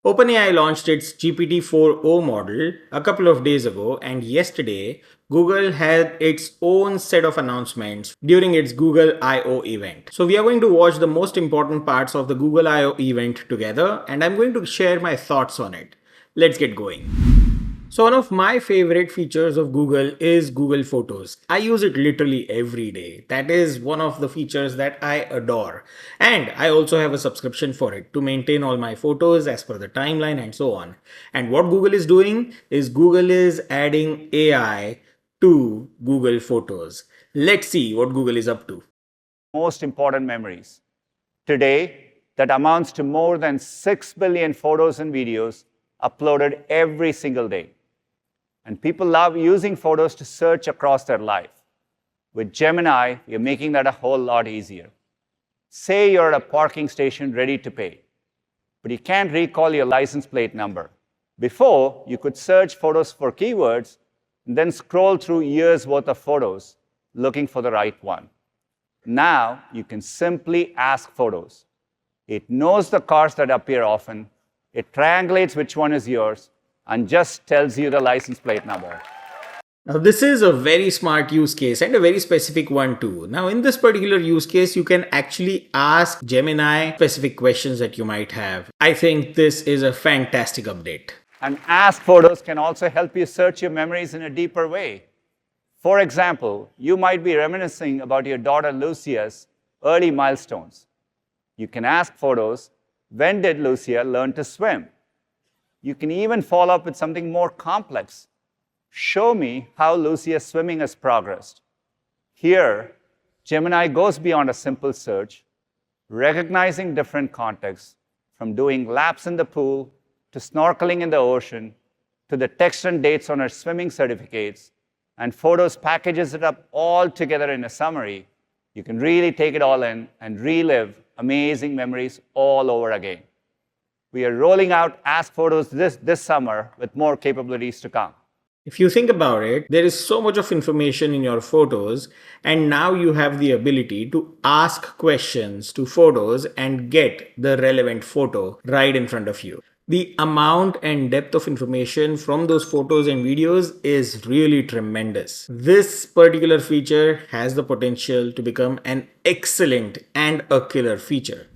OpenAI launched its GPT-4o model a couple of days ago, and yesterday, Google had its own set of announcements during its Google I/O event. So we are going to watch the most important parts of the Google I/O event together, and I'm going to share my thoughts on it. Let's get going. So one of my favorite features of Google is Google Photos. I use it literally every day. That is one of the features that I adore. And I also have a subscription for it to maintain all my photos as per the timeline and so on. And what Google is doing is Google is adding AI to Google Photos. Let's see what Google is up to. Most important memories. Today, that amounts to more than 6 billion photos and videos uploaded every single day. And people love using photos to search across their life. With Gemini, you're making that a whole lot easier. Say you're at a parking station ready to pay, but you can't recall your license plate number. Before, you could search photos for keywords and then scroll through years' worth of photos looking for the right one. Now, you can simply ask photos. It knows the cars that appear often, it triangulates which one is yours, and just tells you the license plate number. Now, this is a very smart use case and a very specific one too. Now, in this particular use case, you can actually ask Gemini specific questions that you might have. I think this is a fantastic update. And Ask Photos can also help you search your memories in a deeper way. For example, you might be reminiscing about your daughter Lucia's early milestones. You can ask Photos, when did Lucia learn to swim? You can even follow up with something more complex. Show me how Lucia's swimming has progressed. Here, Gemini goes beyond a simple search, recognizing different contexts, from doing laps in the pool, to snorkeling in the ocean, to the text and dates on her swimming certificates, and Photos packages it up all together in a summary. You can really take it all in and relive amazing memories all over again. We are rolling out Ask Photos this summer with more capabilities to come. If you think about it, there is so much of information in your photos, and now you have the ability to ask questions to photos and get the relevant photo right in front of you. The amount and depth of information from those photos and videos is really tremendous. This particular feature has the potential to become an excellent and a killer feature.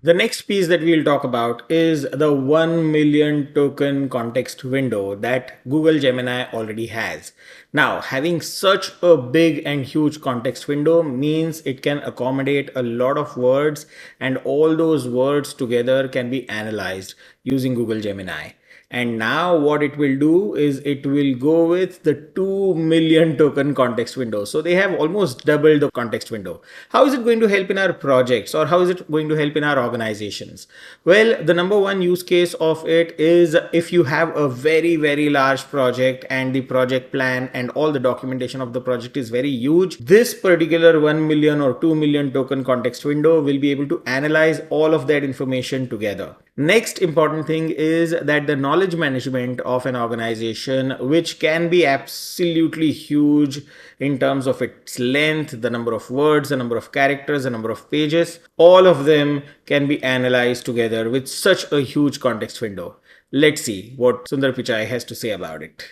The next piece that we'll talk about is the 1 million token context window that Google Gemini already has. Now, having such a big and huge context window means it can accommodate a lot of words, and all those words together can be analyzed using Google Gemini. And now what it will do is it will go with the 2 million token context window. So they have almost doubled the context window. How is it going to help in our projects, or how is it going to help in our organizations? Well, the number one use case of it is if you have a very, very large project and the project plan and all the documentation of the project is very huge, this particular 1 million or 2 million token context window will be able to analyze all of that information together. Next important thing is that the knowledge management of an organization, which can be absolutely huge in terms of its length, the number of words, the number of characters, the number of pages, all of them can be analyzed together with such a huge context window. Let's see what Sundar Pichai has to say about it.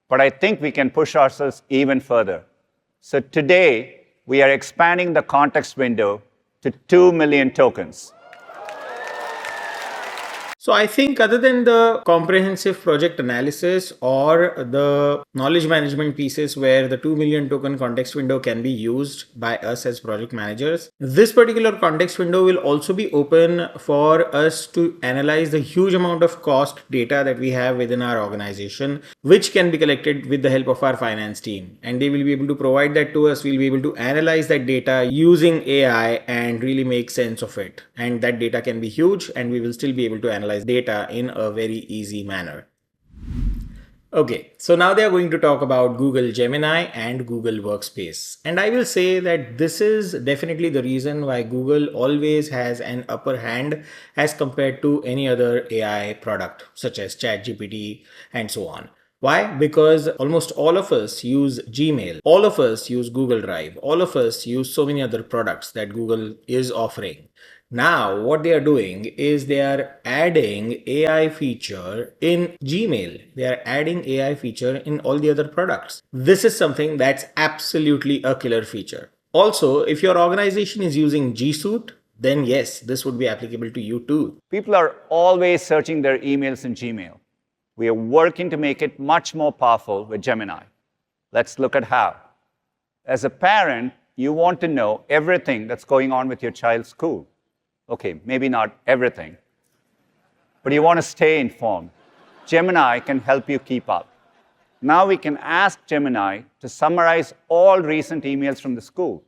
But I think we can push ourselves even further. So today, we are expanding the context window to 2 million tokens. So I think other than the comprehensive project analysis or the knowledge management pieces where the 2 million token context window can be used by us as project managers, this particular context window will also be open for us to analyze the huge amount of cost data that we have within our organization, which can be collected with the help of our finance team. And they will be able to provide that to us. We'll be able to analyze that data using AI and really make sense of it. And that data can be huge, and we will still be able to analyze data in a very easy manner. Okay, so now they are going to talk about Google Gemini and Google Workspace. And I will say that this is definitely the reason why Google always has an upper hand as compared to any other AI product, such as ChatGPT and so on. Why? Because almost all of us use Gmail, all of us use Google Drive, all of us use so many other products that Google is offering. Now, what they are doing is they are adding AI feature in Gmail. They are adding AI feature in all the other products. This is something that's absolutely a killer feature. Also, if your organization is using G Suite, then yes, this would be applicable to you too. People are always searching their emails in Gmail. We are working to make it much more powerful with Gemini. Let's look at how. As a parent, you want to know everything that's going on with your child's school. Okay, maybe not everything, but you want to stay informed. Gemini can help you keep up. Now we can ask Gemini to summarize all recent emails from the school.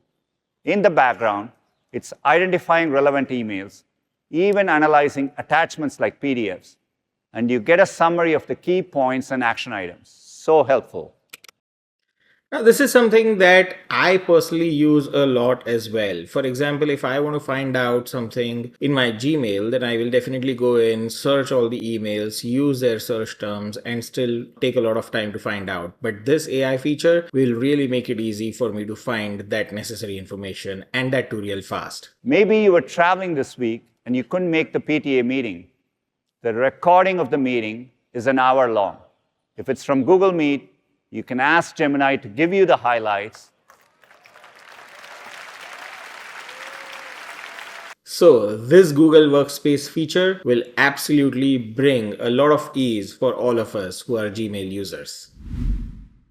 In the background, it's identifying relevant emails, even analyzing attachments like PDFs, and you get a summary of the key points and action items. So helpful. Now, this is something that I personally use a lot as well. For example, if I want to find out something in my Gmail, then I will definitely go in, search all the emails, use their search terms, and still take a lot of time to find out. But this AI feature will really make it easy for me to find that necessary information, and that too real fast. Maybe you were traveling this week and you couldn't make the PTA meeting. The recording of the meeting is an hour long. If it's from Google Meet, you can ask Gemini to give you the highlights. So this Google Workspace feature will absolutely bring a lot of ease for all of us who are Gmail users.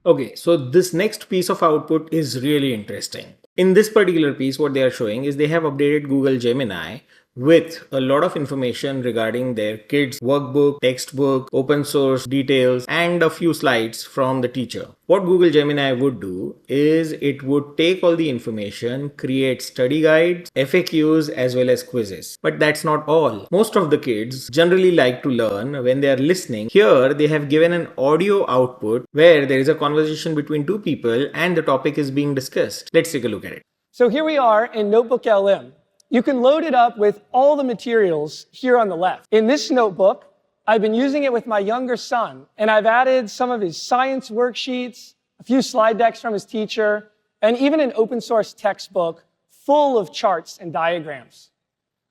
Okay, so this next piece of output is really interesting. In this particular piece, what they are showing is they have updated Google Gemini with a lot of information regarding their kids' workbook, textbook, open source details, and a few slides from the teacher. What Google Gemini would do is it would take all the information, create study guides, FAQs, as well as quizzes. But that's not all. Most of the kids generally like to learn when they are listening. Here, they have given an audio output where there is a conversation between two people and the topic is being discussed. Let's take a look at it. So here we are in Notebook LM. You can load it up with all the materials here on the left. In this notebook, I've been using it with my younger son, and I've added some of his science worksheets, a few slide decks from his teacher, and even an open source textbook full of charts and diagrams.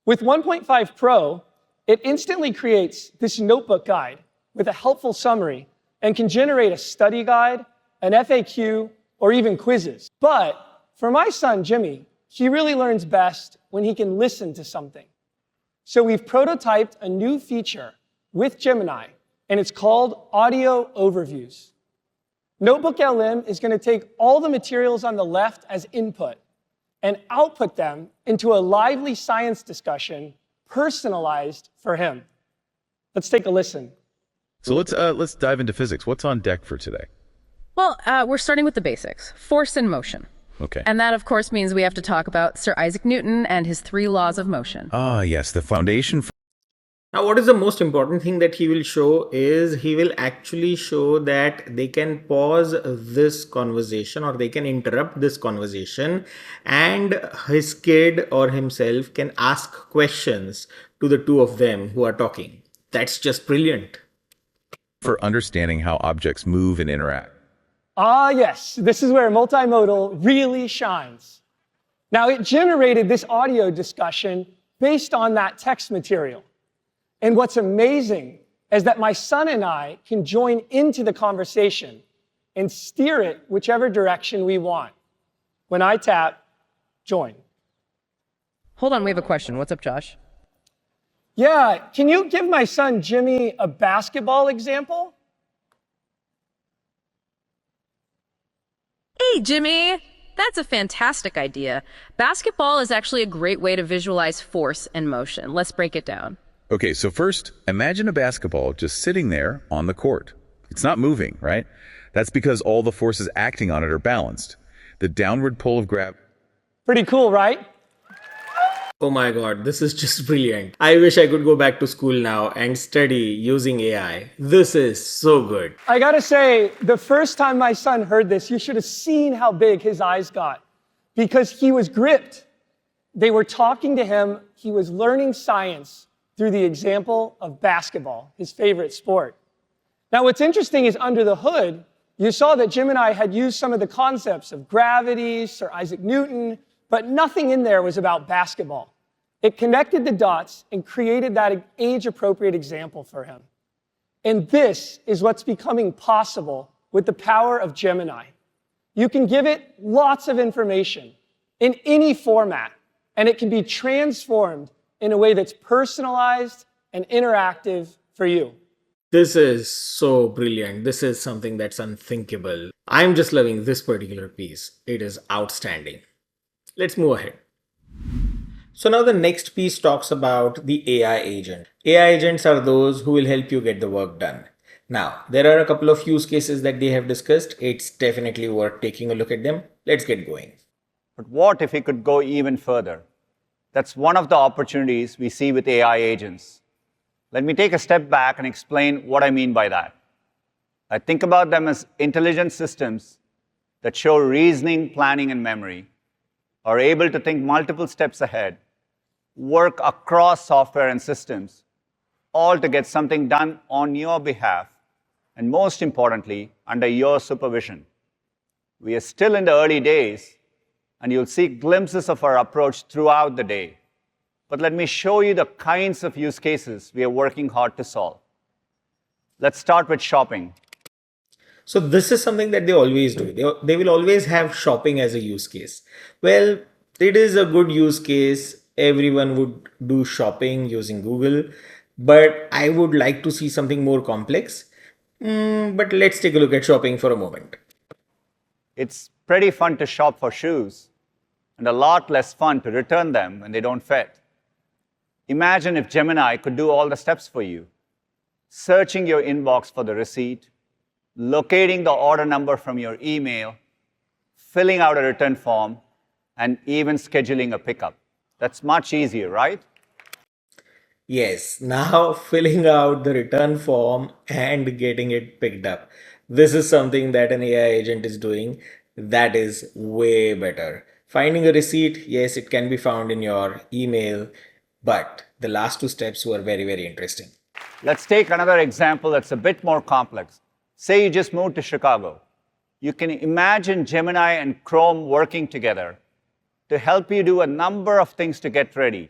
With 1.5 Pro, it instantly creates this notebook guide with a helpful summary and can generate a study guide, an FAQ, or even quizzes. But for my son, Jimmy, he really learns best when he can listen to something. So we've prototyped a new feature with Gemini, and it's called Audio Overviews. Notebook LM is going to take all the materials on the left as input and output them into a lively science discussion personalized for him. Let's take a listen. So let's dive into physics. What's on deck for today? Well, we're starting with the basics, force and motion. Okay. And that, of course, means we have to talk about Sir Isaac Newton and his 3 laws of motion. Ah, yes, the foundation. Now, what is the most important thing that he will show is he will actually show that they can pause this conversation or they can interrupt this conversation and his kid or himself can ask questions to the two of them who are talking. That's just brilliant. For understanding how objects move and interact. Ah, yes, this is where multimodal really shines. Now, it generated this audio discussion based on that text material. And what's amazing is that my son and I can join into the conversation and steer it whichever direction we want. When I tap join. Hold on, we have a question. What's up, Josh? Yeah, can you give my son Jimmy a basketball example? Hey, Jimmy! That's a fantastic idea. Basketball is actually a great way to visualize force and motion. Let's break it down. Okay, so first, imagine a basketball just sitting there on the court. It's not moving, right? That's because all the forces acting on it are balanced. The downward pull of gravity. Pretty cool, right? Oh my god, this is just brilliant. I wish I could go back to school now and study using AI. This is so good. I gotta say, the first time my son heard this, you should have seen how big his eyes got because he was gripped. They were talking to him. He was learning science through the example of basketball, his favorite sport. Now, what's interesting is under the hood, you saw that Gemini had used some of the concepts of gravity, Sir Isaac Newton, but nothing in there was about basketball. It connected the dots and created that age-appropriate example for him. And this is what's becoming possible with the power of Gemini. You can give it lots of information in any format, and it can be transformed in a way that's personalized and interactive for you. This is so brilliant. This is something that's unthinkable. I'm just loving this particular piece. It is outstanding. Let's move ahead. So now the next piece talks about the AI agent. AI agents are those who will help you get the work done. Now, there are a couple of use cases that they have discussed. It's definitely worth taking a look at them. Let's get going. But what if we could go even further? That's one of the opportunities we see with AI agents. Let me take a step back and explain what I mean by that. I think about them as intelligent systems that show reasoning, planning, and memory, are able to think multiple steps ahead, work across software and systems, all to get something done on your behalf, and most importantly, under your supervision. We are still in the early days, and you'll see glimpses of our approach throughout the day. But let me show you the kinds of use cases we are working hard to solve. Let's start with shopping. So this is something that they always do. They will always have shopping as a use case. Well, it is a good use case. Everyone would do shopping using Google, but I would like to see something more complex. But let's take a look at shopping for a moment. It's pretty fun to shop for shoes, and a lot less fun to return them when they don't fit. Imagine if Gemini could do all the steps for you, searching your inbox for the receipt, locating the order number from your email, filling out a return form, and even scheduling a pickup. That's much easier, right? Yes, now filling out the return form and getting it picked up. This is something that an AI agent is doing that is way better. Finding a receipt, yes, it can be found in your email, but the last two steps were very, very interesting. Let's take another example that's a bit more complex. Say you just moved to Chicago. You can imagine Gemini and Chrome working together to help you do a number of things to get ready: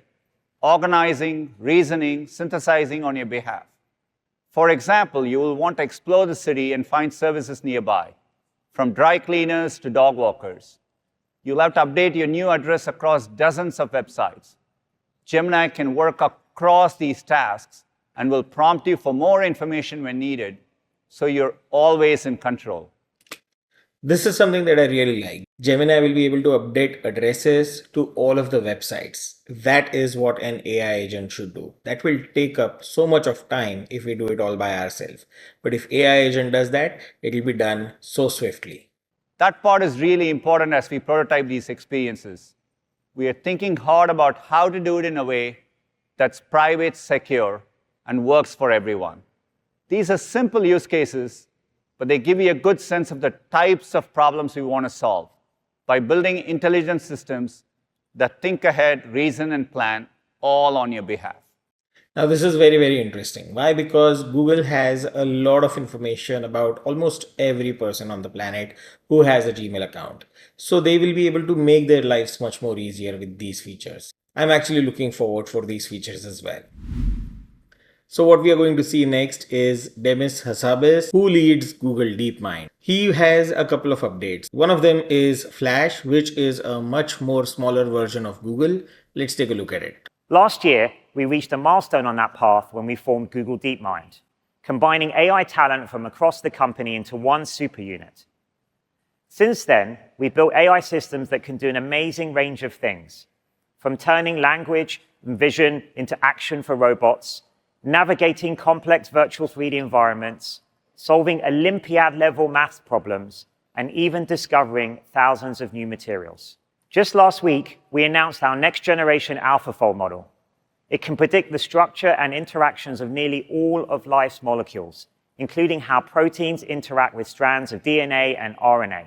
organizing, reasoning, synthesizing on your behalf. For example, you will want to explore the city and find services nearby, from dry cleaners to dog walkers. You'll have to update your new address across dozens of websites. Gemini can work across these tasks and will prompt you for more information when needed, so you're always in control. This is something that I really like. Gemini will be able to update addresses to all of the websites. That is what an AI agent should do. That will take up so much of time if we do it all by ourselves. But if AI agent does that, it will be done so swiftly. That part is really important as we prototype these experiences. We are thinking hard about how to do it in a way that's private, secure, and works for everyone. These are simple use cases, but they give you a good sense of the types of problems we want to solve by building intelligent systems that think ahead, reason, and plan all on your behalf. Now, this is very, very interesting. Why? Because Google has a lot of information about almost every person on the planet who has a Gmail account. So they will be able to make their lives much more easier with these features. I'm actually looking forward for these features as well. So what we are going to see next is Demis Hassabis, who leads Google DeepMind. He has a couple of updates. One of them is Flash, which is a much more smaller version of Google. Let's take a look at it. Last year, we reached a milestone on that path when we formed Google DeepMind, combining AI talent from across the company into one super unit. Since then, we've built AI systems that can do an amazing range of things, from turning language and vision into action for robots, navigating complex virtual 3D environments, solving Olympiad-level math problems, and even discovering thousands of new materials. Just last week, we announced our next-generation AlphaFold model. It can predict the structure and interactions of nearly all of life's molecules, including how proteins interact with strands of DNA and RNA.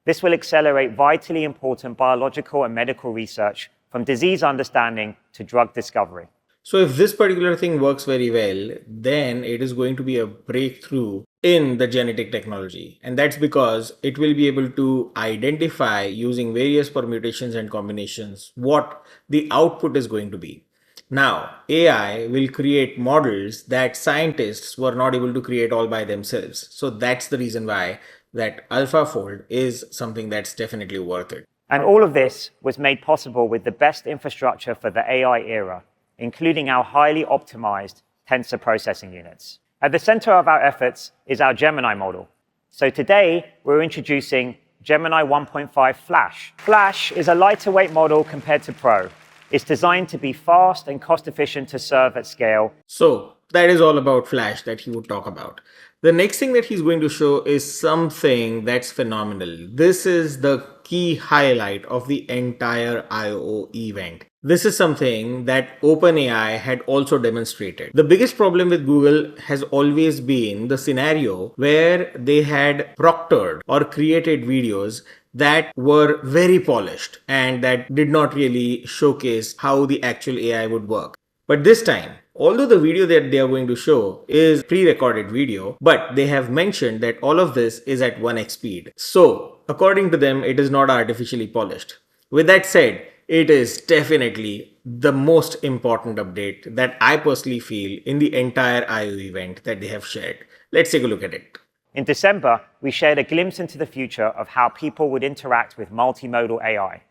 This will accelerate vitally important biological and medical research, from disease understanding to drug discovery. So if this particular thing works very well, then it is going to be a breakthrough in the genetic technology. And that's because it will be able to identify using various permutations and combinations what the output is going to be. Now, AI will create models that scientists were not able to create all by themselves. So that's the reason why that AlphaFold is something that's definitely worth it. And all of this was made possible with the best infrastructure for the AI era, including our highly optimized tensor processing units. At the center of our efforts is our Gemini model. So today, we're introducing Gemini 1.5 Flash. Flash is a lighter weight model compared to Pro. It's designed to be fast and cost-efficient to serve at scale. So that is all about Flash that he would talk about. The next thing that he's going to show is something that's phenomenal. This is the key highlight of the entire I/O event. This is something that OpenAI had also demonstrated. The biggest problem with Google has always been the scenario where they had proctored or created videos that were very polished and that did not really showcase how the actual AI would work. But this time, although the video that they are going to show is pre-recorded video, but they have mentioned that all of this is at 1x speed. So, according to them, it is not artificially polished. With that said, it is definitely the most important update that I personally feel in the entire I/O event that they have shared. Let's take a look at it. In December, we shared a glimpse into the future of how people would interact with multimodal AI,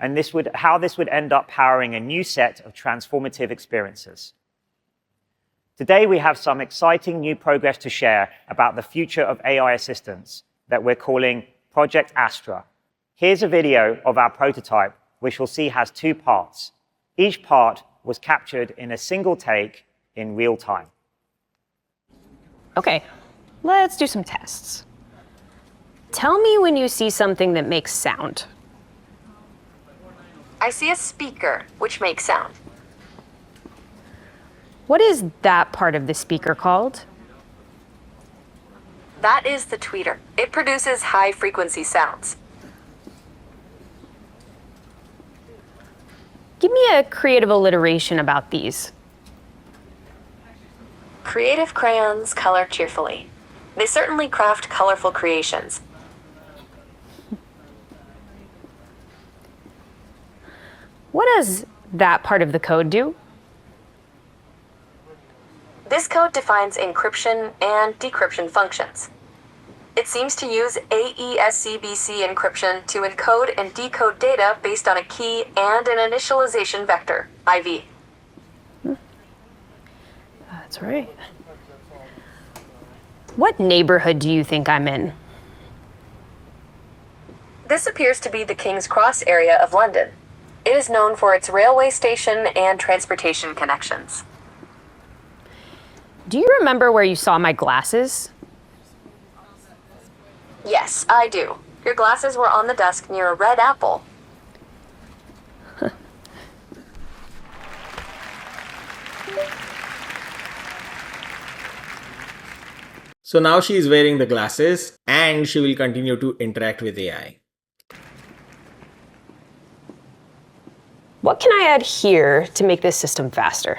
and how this would end up powering a new set of transformative experiences. Today, we have some exciting new progress to share about the future of AI assistants that we're calling Project Astra. Here's a video of our prototype, which we'll see has two parts. Each part was captured in a single take in real time. Okay, let's do some tests. Tell me when you see something that makes sound. I see a speaker, which makes sound. What is that part of the speaker called? That is the tweeter. It produces high-frequency sounds. Give me a creative alliteration about these. Creative crayons color cheerfully. They certainly craft colorful creations. What does that part of the code do? This code defines encryption and decryption functions. It seems to use AESCBC encryption to encode and decode data based on a key and an initialization vector, IV. That's right. What neighborhood do you think I'm in? This appears to be the King's Cross area of London. It is known for its railway station and transportation connections. Do you remember where you saw my glasses? Yes, I do. Your glasses were on the desk near a red apple. So now she is wearing the glasses and she will continue to interact with AI. What can I add here to make this system faster?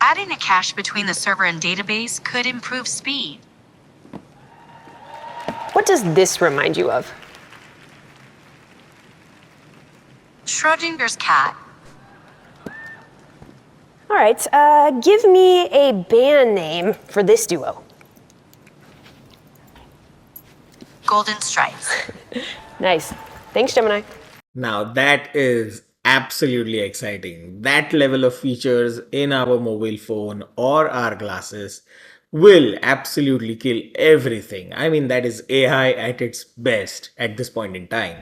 Adding a cache between the server and database could improve speed. What does this remind you of? Schrodinger's cat. All right, give me a band name for this duo. Golden stripes. Nice. Thanks, Gemini. Now that is absolutely exciting. That level of features in our mobile phone or our glasses will absolutely kill everything. I mean, that is AI at its best at this point in time.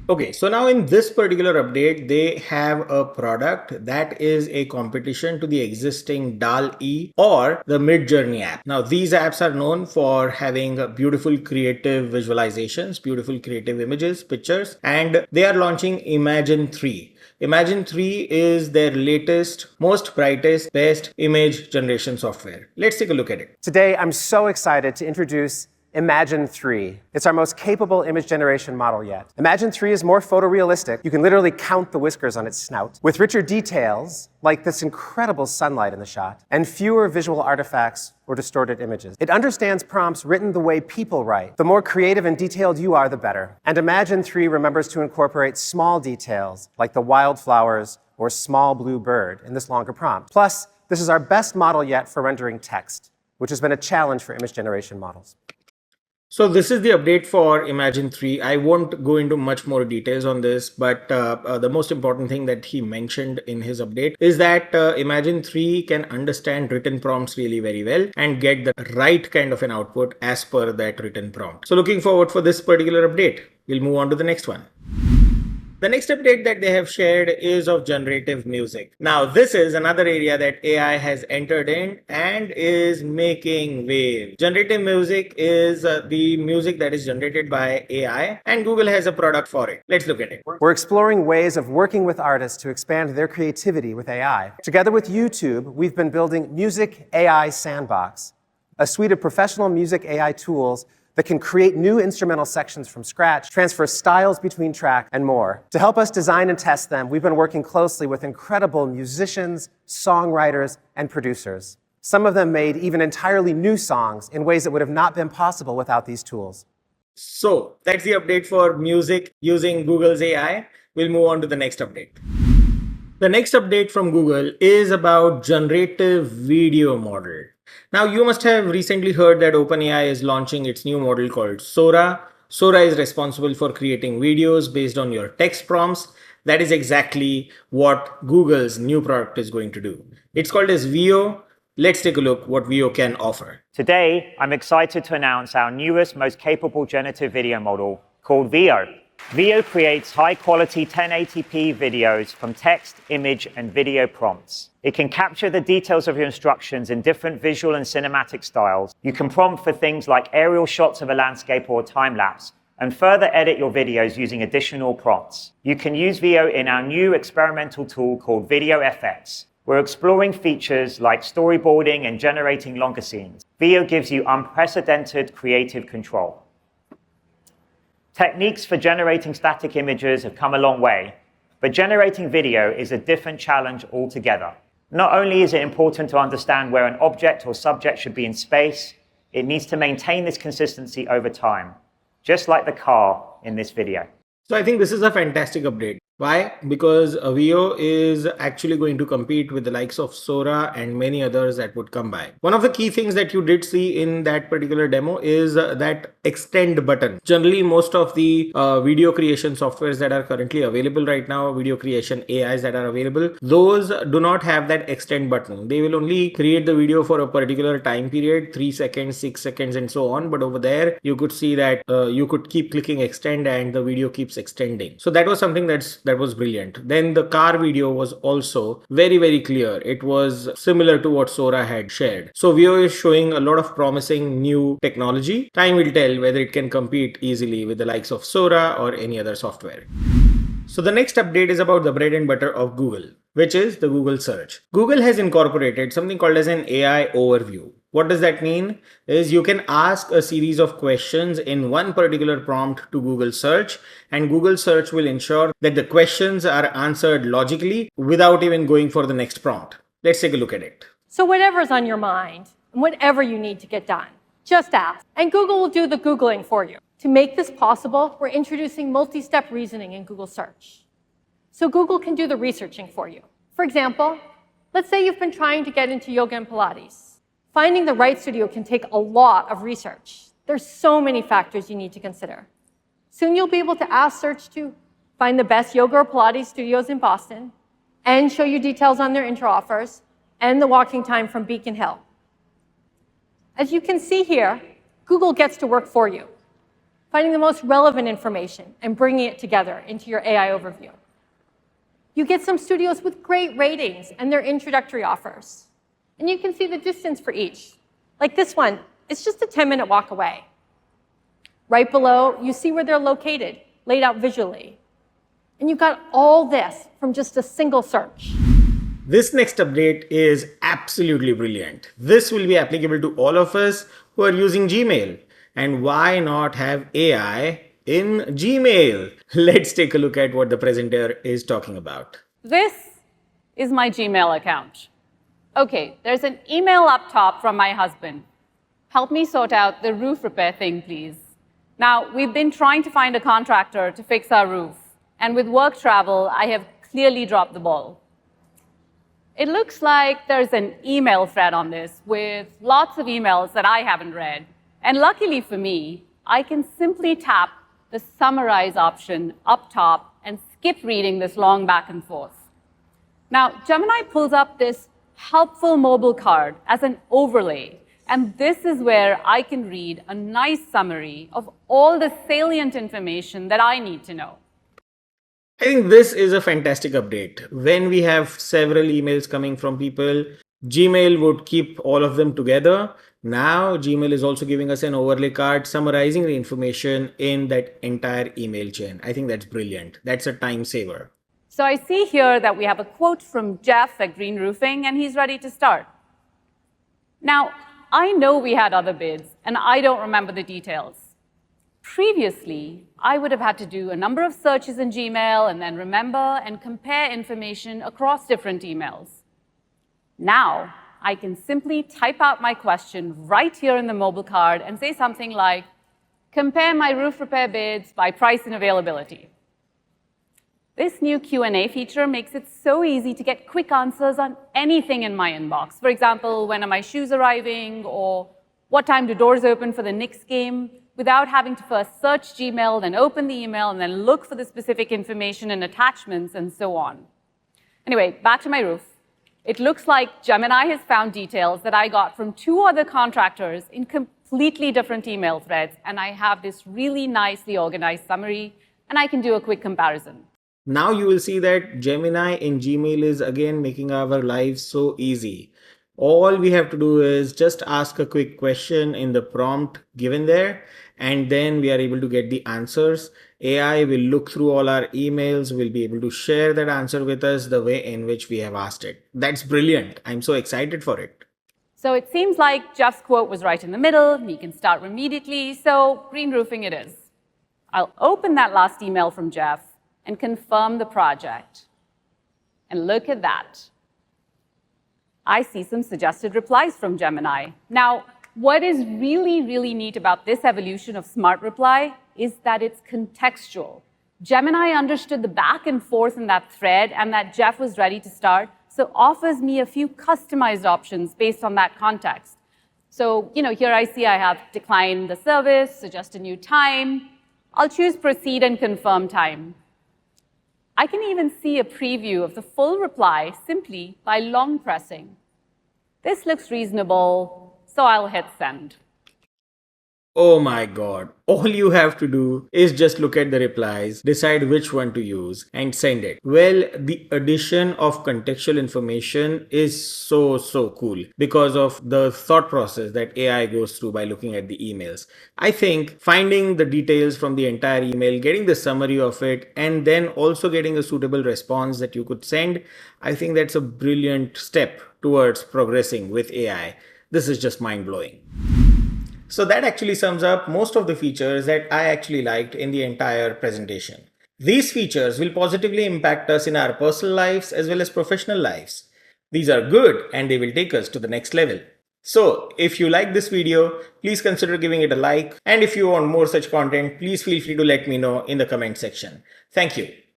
Okay, so now in this particular update, they have a product that is a competition to the existing DALL-E or the Midjourney app. Now, these apps are known for having beautiful creative visualizations, beautiful creative images, pictures, and they are launching Imagen 3. Imagen 3 is their latest, most brightest, best image generation software. Let's take a look at it. Today, I'm so excited to introduce Imagen 3. It's our most capable image generation model yet. Imagen 3 is more photorealistic. You can literally count the whiskers on its snout, with richer details, like this incredible sunlight in the shot, and fewer visual artifacts or distorted images. It understands prompts written the way people write. The more creative and detailed you are, the better. And Imagen 3 remembers to incorporate small details, like the wildflowers or small blue bird, in this longer prompt. Plus, this is our best model yet for rendering text, which has been a challenge for image generation models. So this is the update for Imagen 3. I won't go into much more details on this, but the most important thing that he mentioned in his update is that Imagen 3 can understand written prompts really very well and get the right kind of an output as per that written prompt. So looking forward for this particular update. We'll move on to the next one. The next update that they have shared is of generative music. Now, this is another area that AI has entered in and is making waves. Generative music is the music that is generated by AI, and Google has a product for it. Let's look at it. We're exploring ways of working with artists to expand their creativity with AI. Together with YouTube, we've been building Music AI Sandbox, a suite of professional music AI tools that can create new instrumental sections from scratch, transfer styles between tracks, and more. To help us design and test them, we've been working closely with incredible musicians, songwriters, and producers. Some of them made even entirely new songs in ways that would have not been possible without these tools. So that's the update for music using Google's AI. We'll move on to the next update. The next update from Google is about generative video model. Now, you must have recently heard that OpenAI is launching its new model called Sora. Sora is responsible for creating videos based on your text prompts. That is exactly what Google's new product is going to do. It's called as Veo. Let's take a look what Veo can offer. Today, I'm excited to announce our newest, most capable generative video model called Veo. Veo creates high-quality 1080p videos from text, image, and video prompts. It can capture the details of your instructions in different visual and cinematic styles. You can prompt for things like aerial shots of a landscape or a time-lapse, and further edit your videos using additional prompts. You can use Veo in our new experimental tool called Video FX. We're exploring features like storyboarding and generating longer scenes. Veo gives you unprecedented creative control. Techniques for generating static images have come a long way, but generating video is a different challenge altogether. Not only is it important to understand where an object or subject should be in space, it needs to maintain this consistency over time, just like the car in this video. So I think this is a fantastic update. Why? Because Veo is actually going to compete with the likes of Sora and many others that would come by. One of the key things that you did see in that particular demo is that extend button. Generally, most of the video creation softwares that are currently available right now, video creation AIs that are available, those do not have that extend button. They will only create the video for a particular time period, 3 seconds, 6 seconds, and so on. But over there, you could see that you could keep clicking extend and the video keeps extending. So that was something that was brilliant. Then the car video was also very, very clear. It was similar to what Sora had shared. So Veo is showing a lot of promising new technology. Time will tell whether it can compete easily with the likes of Sora or any other software. So the next update is about the bread and butter of Google, which is the Google search. Google has incorporated something called as an AI overview. What does that mean? Is you can ask a series of questions in one particular prompt to Google search, and Google search will ensure that the questions are answered logically without even going for the next prompt. Let's take a look at it. So whatever's on your mind, and whatever you need to get done, just ask. And Google will do the Googling for you. To make this possible, we're introducing multi-step reasoning in Google search. So Google can do the researching for you. For example, let's say you've been trying to get into yoga and Pilates. Finding the right studio can take a lot of research. There's so many factors you need to consider. Soon you'll be able to ask search to find the best yoga or Pilates studios in Boston and show you details on their inter-offers and the walking time from Beacon Hill. As you can see here, Google gets to work for you, finding the most relevant information and bringing it together into your AI overview. You get some studios with great ratings and their introductory offers. And you can see the distance for each. Like this one, it's just a 10-minute walk away. Right below, you see where they're located, laid out visually. And you've got all this from just a single search. This next update is absolutely brilliant. This will be applicable to all of us who are using Gmail. And why not have AI in Gmail? Let's take a look at what the presenter is talking about. This is my Gmail account. Okay, there's an email up top from my husband. Help me sort out the roof repair thing, please. Now, we've been trying to find a contractor to fix our roof, and with work travel, I have clearly dropped the ball. It looks like there's an email thread on this with lots of emails that I haven't read. And luckily for me, I can simply tap the summarize option up top and skip reading this long back and forth. Now, Gemini pulls up this helpful mobile card as an overlay, and this is where I can read a nice summary of all the salient information that I need to know. I think this is a fantastic update. When we have several emails coming from people, Gmail would keep all of them together. Now, Gmail is also giving us an overlay card summarizing the information in that entire email chain. I think that's brilliant. That's a time saver. So I see here that we have a quote from Jeff at Green Roofing, and he's ready to start. Now, I know we had other bids, and I don't remember the details. Previously, I would have had to do a number of searches in Gmail and then remember and compare information across different emails. Now, I can simply type out my question right here in the mobile card and say something like, compare my roof repair bids by price and availability. This new Q&A feature makes it so easy to get quick answers on anything in my inbox. For example, when are my shoes arriving, or what time do doors open for the Knicks game, without having to first search Gmail, then open the email, and then look for the specific information and attachments, and so on. Anyway, back to my roof. It looks like Gemini has found details that I got from 2 other contractors in completely different email threads, and I have this really nicely organized summary, and I can do a quick comparison. Now you will see that Gemini in Gmail is again making our lives so easy. All we have to do is just ask a quick question in the prompt given there, and then we are able to get the answers. AI will look through all our emails, will be able to share that answer with us the way in which we have asked it. That's brilliant. I'm so excited for it. So it seems like Jeff's quote was right in the middle. He can start immediately, so green roofing it is. I'll open that last email from Jeff and confirm the project. And look at that. I see some suggested replies from Gemini. Now, what is really, really neat about this evolution of Smart Reply is that it's contextual. Gemini understood the back and forth in that thread and that Jeff was ready to start, so offers me a few customized options based on that context. So, here I see I have decline the service, suggest a new time. I'll choose proceed and confirm time. I can even see a preview of the full reply simply by long pressing. This looks reasonable, so I'll hit send. Oh my God. All you have to do is just look at the replies, decide which one to use, and send it. Well, the addition of contextual information is so cool because of the thought process that AI goes through by looking at the emails. I think finding the details from the entire email, getting the summary of it, and then also getting a suitable response that you could send, I think that's a brilliant step towards progressing with AI. This is just mind-blowing. So that actually sums up most of the features that I actually liked in the entire presentation. These features will positively impact us in our personal lives as well as professional lives. These are good and they will take us to the next level. So if you like this video, please consider giving it a like. And if you want more such content, please feel free to let me know in the comment section. Thank you.